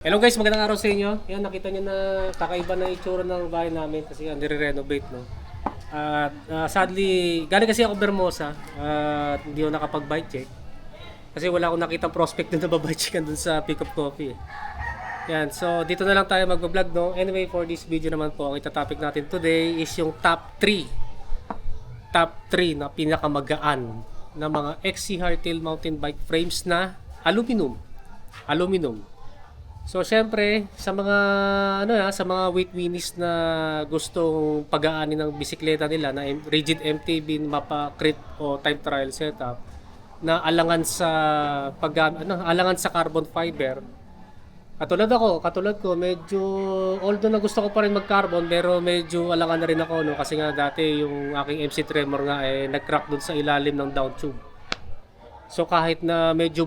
Hello guys, magandang araw sa inyo. Yan, nakita nyo na kakaiba na itsura ng bahay namin kasi nire-renovate, no. At sadly, galing kasi ako Bermosa at hindi ako nakapag-bike check. Kasi wala akong nakitang prospect doon na babike checkan doon sa Pick Up Coffee. Yan, so dito na lang tayo mag-vlog, no. Anyway, for this video naman po, ang ita-topic natin today is yung top 3 na pinakamagaan na mga XC hardtail mountain bike frames na aluminum. So syempre sa mga sa mga weight winnies na gustong pagaanin ng bisikleta nila na rigid MTB, mapa crit o time trial setup na alangan sa alangan sa carbon fiber. Katulad ko medyo although na gusto ko pa rin mag-carbon pero medyo alangan na rin ako, no, kasi nga dati yung aking MC Tremor nga nag-crack doon sa ilalim ng down tube. So kahit na medyo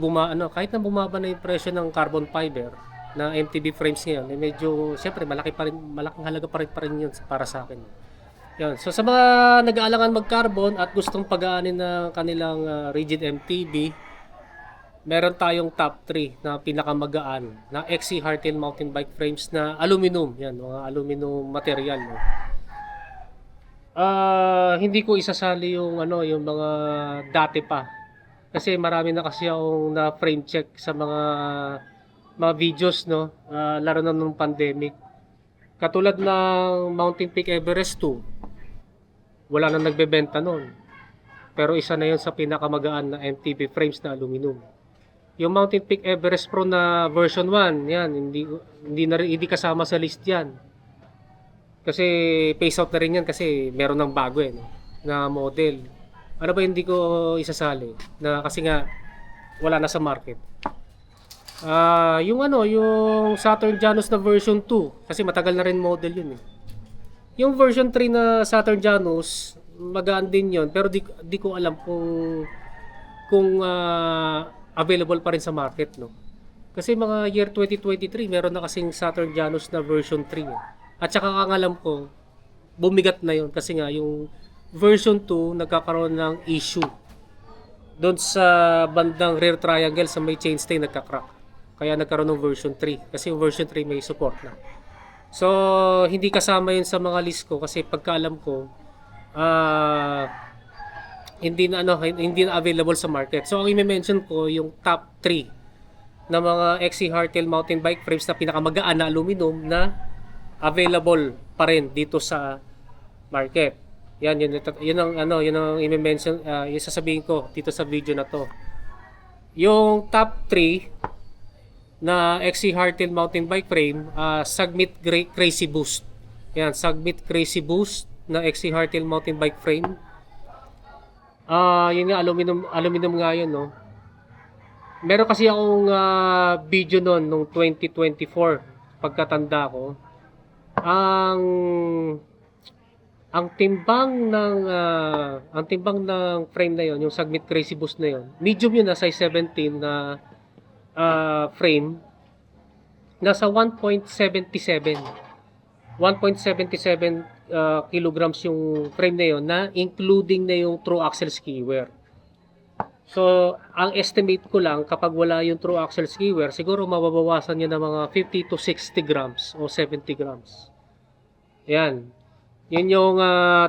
kahit na bumaba na yung presyo ng carbon fiber na MTB frames ngayon, medyo siyempre malaking halaga pa rin yun para sa akin. Yan. So sa mga nag-aalangan mag-carbon at gustong pagaanin ng kanilang rigid MTB, meron tayong top 3 na pinakamagaan na XC hardtail mountain bike frames na aluminum. Yan, mga aluminum material, no. Hindi ko isasali yung yung mga dati pa. Kasi marami na kasi akong na frame check sa mga videos, no, laro na nung pandemic. Katulad ng Mountain Peak Everest 2, wala nang nagbebenta noon. Pero isa na 'yon sa pinakamagaan na MTB frames na aluminum. Yung Mountain Peak Everest Pro na version 1, yan, hindi kasama sa list 'yan. Kasi phase out na rin 'yan kasi meron ng bago no, na model. Ano ba hindi ko isasali? Na kasi nga wala na sa market. Yung Saturn Janus na version 2 kasi matagal na rin model yun eh. Yung version 3 na Saturn Janus magaan din yun pero di ko alam kung available pa rin sa market, no. Kasi mga year 2023 meron na kasing Saturn Janus na version 3 eh. At saka ang alam ko bumigat na yun kasi nga yung version 2 nagkakaroon ng issue doon sa bandang rear triangle sa may chainstay nagka-crack. Kaya nagkaroon ng version 3 kasi yung version 3 may support na. So hindi kasama yun sa mga list ko kasi pagkaalam ko hindi na available sa market. So ang i-mention ko yung top 3 na mga XC hardtail mountain bike frames na pinakamagaan na aluminum na available pa rin dito sa market. Yun ang i-mention, yung sasabihin ko dito sa video na to. Yung top 3 na XC hardtail mountain bike frame, Submit Crazy Boost. Yan, Submit Crazy Boost na XC hardtail mountain bike frame. Yun nga, aluminum nga yun, no. Meron kasi akong video noon nung 2024 pagkatanda ko. Ang timbang ng frame na yon, yung Submit Crazy Boost na yon, medium yun na size 17 na frame, nasa 1.77 kilograms yung frame na yon, na including na yung true axle skiwer. So ang estimate ko lang kapag wala yung true axle skiwer, siguro mababawasan niya ng mga 50 to 60 grams o 70 grams. Yan. Yun yung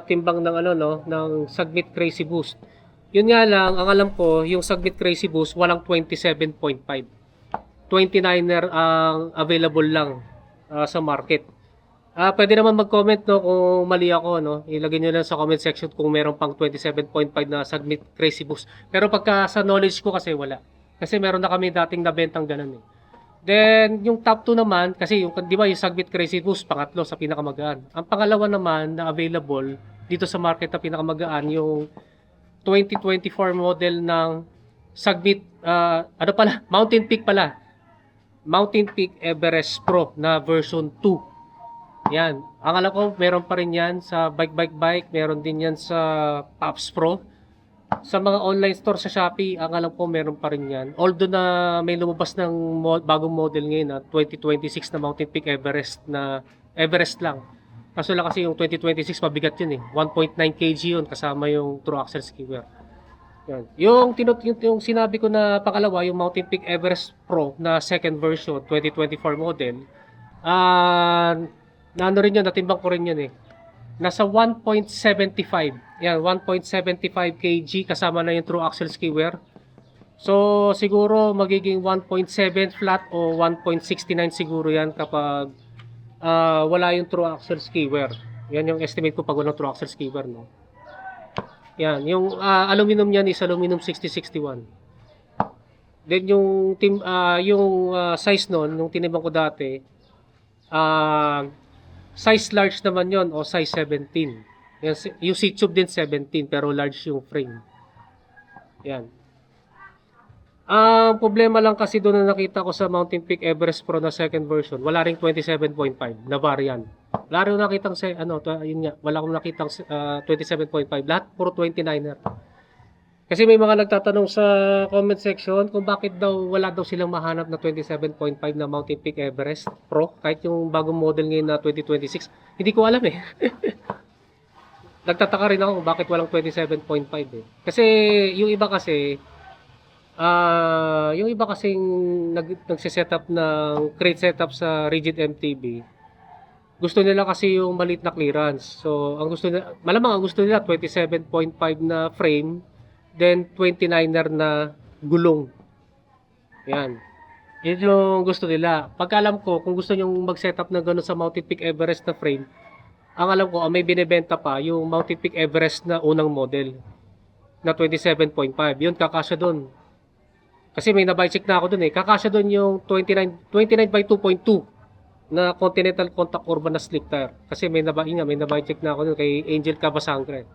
timbang ng ng Submit Crazy Boost. Yun nga lang, ang alam ko, yung Submit Crazy Boost walang 27.5. 29er ang available lang sa market. Pwede naman mag-comment, no, kung mali ako, no. Ilagay niyo lang sa comment section kung meron pang 27.5 na Submit Crazy Boost. Pero pagka sa knowledge ko kasi wala. Kasi meron na kami dating nabentang ganun eh. Then, yung top 2 naman, kasi yung, di ba, yung Submit Crazy Boost, pangatlo sa pinakamagaan. Ang pangalawa naman na available dito sa market na pinakamagaan, yung 2024 model ng Submit, Mountain Peak pala. Mountain Peak Everest Pro na version 2. Yan. Ang alam ko, meron pa rin yan sa bike. Meron din yan sa Pops Pro. Sa mga online store sa Shopee, ang alam ko meron pa rin yan. Although na may lumabas ng bagong model ngayon na 2026 na Mountain Peak Everest na Everest lang. Kaso lang kasi yung 2026 mabigat yun eh. 1.9 kg yun kasama yung true axle skiwer. Yan. Yung sinabi ko na pangalawa, yung Mountain Peak Everest Pro na second version, 2024 model, na ano rin yun, natimbang ko rin yun eh. Nasa 1.75. Yan, 1.75 kg kasama na yung true axle skiwer. So, siguro magiging 1.7 flat o 1.69 siguro yan kapag wala yung true axle skiwer. Yan yung estimate ko pag walang true axle skiwer, no? Yan, yung aluminum niyan is aluminum 6061. Then yung size noon, nung tinimbang ko dati, size large naman yon o size 17. Yan, yung seat tube din 17 pero large yung frame. Yan. Ang problema lang kasi doon na nakita ko sa Mountain Peak Everest Pro na second version, wala ring 27.5 na variant. Wala rin nakitang yun nga, wala akong nakitang 27.5. Lahat puro 29er. Kasi may mga nagtatanong sa comment section kung bakit daw wala daw silang mahanap na 27.5 na Mountain Peak Everest Pro kahit yung bagong model ngayon na 2026. Hindi ko alam eh. Nagtataka rin ako kung bakit walang 27.5 eh. Kasi yung iba kasi yung iba kasing nagse-setup ng crate setup sa rigid MTB, gusto nila kasi yung maliit na clearance. So, ang gusto nila, malamang ang gusto nila 27.5 na frame, then 29er na gulong. Yan. Yun yung gusto nila. Pagkalam ko, kung gusto nyong mag-setup na gano'n sa Mountain Peak Everest na frame, ang alam ko, may binibenta pa yung Mountain Peak Everest na unang model na 27.5. Yun, kakasya doon. Kasi may na-check na ako dun eh. Kakasya dun yung 29 by 2.2 na Continental Contact Urban na slick tire. Kasi may na-check na ako dun kay Angel Cabasangre.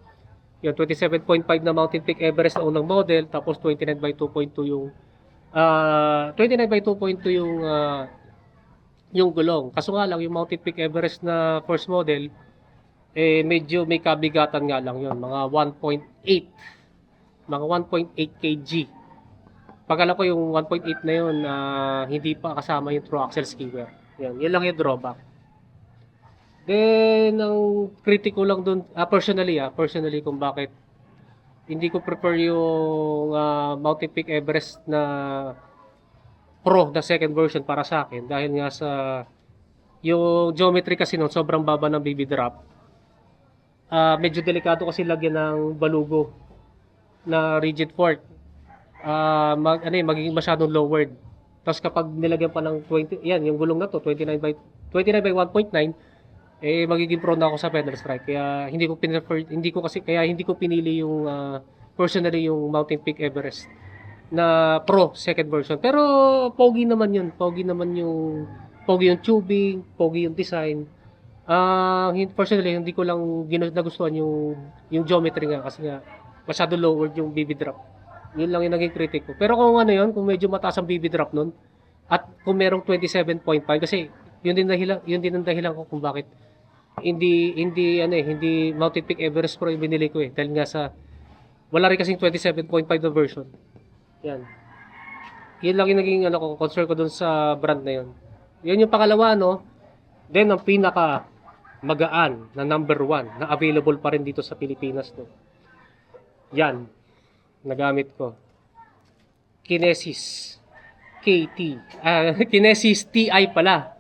Yung 27.5 na Mountain Peak Everest na unang model, tapos 29 by 2.2 yung 29 by 2.2 yung gulong. Kaso nga lang yung Mountain Peak Everest na first model medyo may kabigatan nga lang yun, mga 1.8 kg. Pagkala ko yung 1.8 na yun, hindi pa kasama yung true axle skiwer. Yan lang yung drawback. Then, ang kritiko lang dun, personally kung bakit hindi ko prefer yung Mountain Peak Everest na Pro na second version para sa akin. Dahil nga sa yung geometry kasi nun, sobrang baba ng baby drop. Medyo delikado kasi lagyan ng balugo na rigid fork. Magiging masyadong lowered. Tapos kapag nilagyan pa ng 20, yan, yung gulong na to, 29 by 1.9, magiging prone na ako sa pedal strike. Kaya hindi ko pinili yung personally yung Mountain Peak Everest na Pro second version. Pero pogi naman pogi yung tubing, pogi yung design. Personally, hindi ko lang nagustuhan yung geometry nga kasi nga masyado lowered yung BB drop. Yun lang yung naging critic ko. Pero kung kung medyo mataas ang BB drop nun, at kung merong 27.5, kasi yun din ang dahilan ko kung bakit hindi Mountain Peak Everest Pro yung binili ko eh. Dahil nga wala rin kasing 27.5 na version. Yan. Yun lang yung naging concern ko dun sa brand na yun. Yun yung pangalawa, no? Then, ang pinaka magaan na number 1 na available pa rin dito sa Pilipinas, no? Yan. Nagamit ko. Kinesis KT. Kinesis TI pala.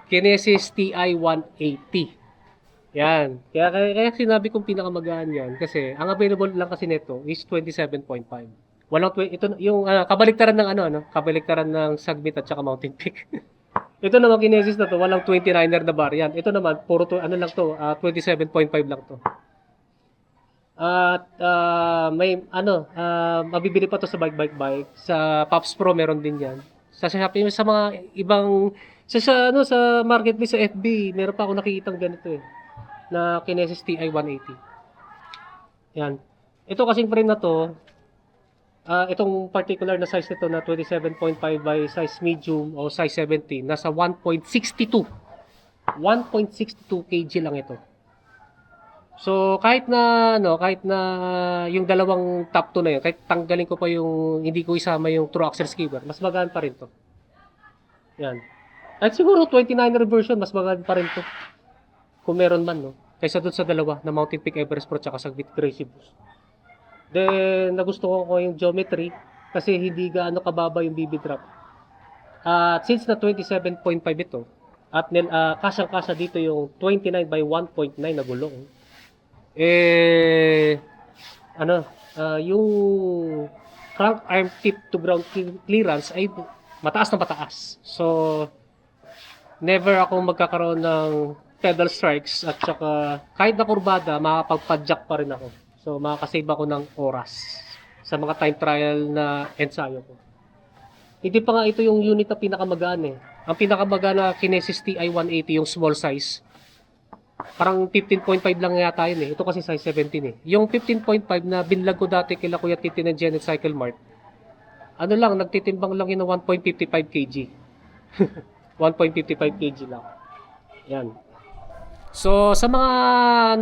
Kinesis TI 180. Yan. Kaya sinabi kong pinakamagaan yan kasi ang available lang kasi nito is 27.5. Walang ito yung kabaliktaran ng kabaliktaran ng Sagbit at saka Mountain Peak. Ito naman Kinesis na to, walang 29er na variant. Ito naman puro to 27.5 lang to. At mabibili pa to sa bike. Sa Pops Pro meron din yan. Sa Shopee, sa mga ibang sa marketplace sa FB, meron pa ako nakikitang ganito na Kinesis TI 180. Yan. Ito kasing frame na to, itong particular na size nito na 27.5 by size medium o size 17, nasa 1.62 kg lang ito. So kahit na yung dalawang top 2 na yun, kahit tanggalin ko pa yung hindi ko isama yung true axle skiwer, mas magaan pa rin to. Yan. At siguro 29er version mas magaan pa rin to. Kung meron man, no. Kaysa doon sa dalawa na Mountain Peak Everest Pro tsaka sa Sagbit Crazy Boost. Then, nagustuhan ko yung geometry kasi hindi gaano kababa yung BB drop. At since na 27.5 ito, at kasyang-kasya dito yung 29 by 1.9 na gulong. Eh, ano, yung crank arm tip to ground clearance ay mataas na mataas. So, never ako magkakaroon ng pedal strikes at saka kahit na kurbada, makakapagpadjak pa rin ako. So, makakasave ako ng oras sa mga time trial na ensayo ko. Hindi pa nga ito yung unit na pinakamagaan eh. Ang pinakamagaan na Kinesis TI-180, yung small size. Parang 15.5 lang yata yun eh. Ito kasi size 17 eh. Yung 15.5 na binlag ko dati kila Kuya Titi ng Genet Cycle Mart, ano lang, nagtitimbang lang yun ng 1.55 kg. 1.55 kg lang. Yan. So, sa mga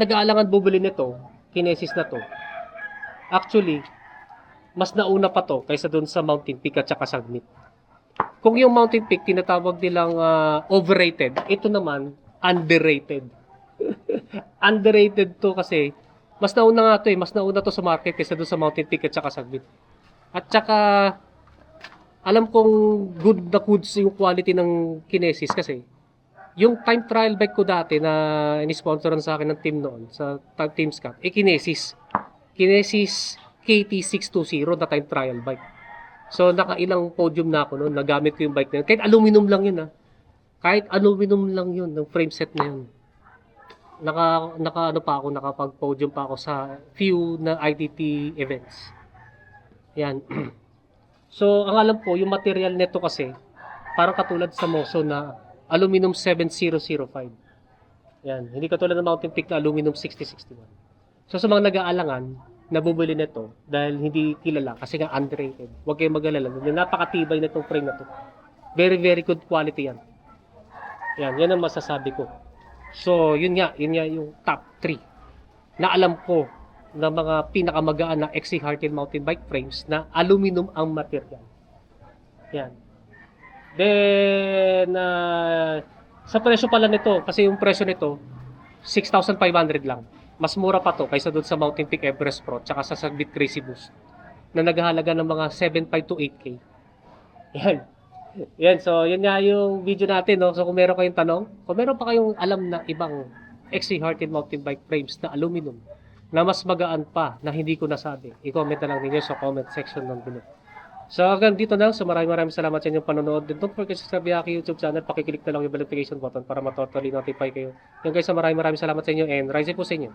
nag-aalangan bubili nito, Kinesis na to, actually, mas nauna pa to kaysa doon sa Mountain Peak at saka Sagmit. Kung yung Mountain Peak tinatawag nilang overrated, ito naman underrated. Underrated to kasi mas nauna nga to eh, mas nauna to sa market kaysa doon sa Mountain Peak at saka Sagmit. At saka alam kong good na goods yung quality ng Kinesis kasi yung time trial bike ko dati na ini-sponsoran sa akin ng team noon sa Team Scott, Kinesis. Kinesis KT620 na time trial bike. So, nakailang podium na ako noon. Nagamit ko yung bike na yun. Kahit aluminum lang yun, ha. Kahit aluminum lang yun, ng frame set na yun. Nakapag-podium pa ako sa few na ITT events. Yan. So, ang alam ko, yung material nito kasi, parang katulad sa Moso na aluminum 7005. Yan. Hindi katulad ng Mountain Peak na aluminum 6061. So, sa mga nag-aalangan, nabubili nito dahil hindi kilala kasi nga underrated. Huwag kayong mag-alala. Napakatibay na itong frame na to. Very, very good quality yan. Yan ang masasabi ko. So, yun nga yung top 3 na alam ko na mga pinakamagaan na XC Hardtail mountain bike frames na aluminum ang material. Yan. Then, sa presyo pala nito, kasi yung presyo nito, 6,500 lang. Mas mura pa to kaysa doon sa Mountain Peak Everest Pro tsaka sa Sagmit Crazy Boost na naghahalaga ng mga 7.5 to 8K. Yan. Yan. So, yun nga yung video natin. No? So, kung meron kayong tanong, kung meron pa kayong alam na ibang XC Hardtail mountain bike frames na aluminum na mas magaan pa na hindi ko nasabi, i-comment na lang ninyo sa comment section ng below. So, hanggang dito na. So, maraming salamat sa inyong panonood. And don't forget to subscribe sa aking YouTube channel. Pakiclick na lang yung notification button para matotally notify kayo. Yan guys, so maraming salamat sa inyo and rise po sa inyo.